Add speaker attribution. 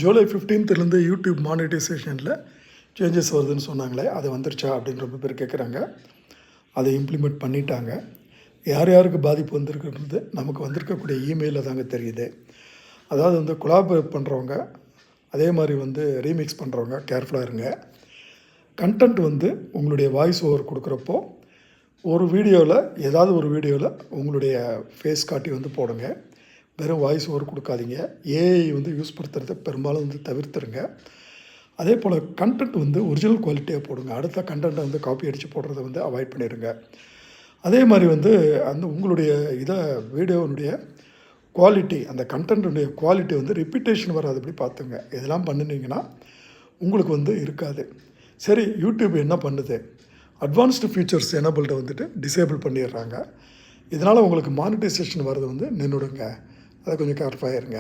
Speaker 1: July 15லேருந்து YouTube மானிட்டைசேஷனில் changes வருதுன்னு சொன்னாங்களே, அது வந்துருச்சா அப்படின்னு ரொம்ப பேர் கேட்குறாங்க. அதை இம்ப்ளிமெண்ட் பண்ணிட்டாங்க. யார் யாருக்கு பாதிப்பு வந்திருக்குன்றது நமக்கு வந்திருக்கக்கூடிய இமெயிலில் தாங்க தெரியுது. அதாவது வந்து கொலாபரேட் பண்ணுறவங்க, அதே மாதிரி வந்து ரீமிக்ஸ் பண்ணுறவங்க கேர்ஃபுல்லாக இருங்க. கண்டென்ட் வந்து உங்களுடைய வாய்ஸ் ஓவர் கொடுக்குறப்போ ஒரு வீடியோவில் ஏதாவது ஒரு வீடியோவில் உங்களுடைய ஃபேஸ் காட்டி வந்து போடுங்க. வெறும் வாய்ஸ் ஓவர் கொடுக்காதீங்க. ஏஐ வந்து யூஸ் படுத்துறத பெரும்பாலும் வந்து தவிர்த்துருங்க. அதே போல் கண்டென்ட் வந்து ஒரிஜினல் குவாலிட்டியாக போடுங்க. அடுத்த கண்டென்ட்டை வந்து காப்பி அடித்து போடுறத வந்து அவாய்ட் பண்ணிடுங்க. அதே மாதிரி வந்து அந்த உங்களுடைய வீடியோனுடைய குவாலிட்டி, அந்த கண்டென்ட்டுடைய குவாலிட்டி வந்து ரிப்பீட்டேஷன் வராதபடி பார்த்துங்க. இதெல்லாம் பண்ணினீங்கன்னா உங்களுக்கு வந்து இருக்காது. சரி, யூடியூப் என்ன பண்ணுது? அட்வான்ஸ்டு ஃபீச்சர்ஸ் எனபிள்டை வந்துட்டு டிசேபிள் பண்ணிடுறாங்க. இதனால் உங்களுக்கு மானிட்டைசேஷன் வர்றது வந்து நின்றுடுங்க. அதை கொஞ்சம் கேர்ஃபுல்லாக இருங்க.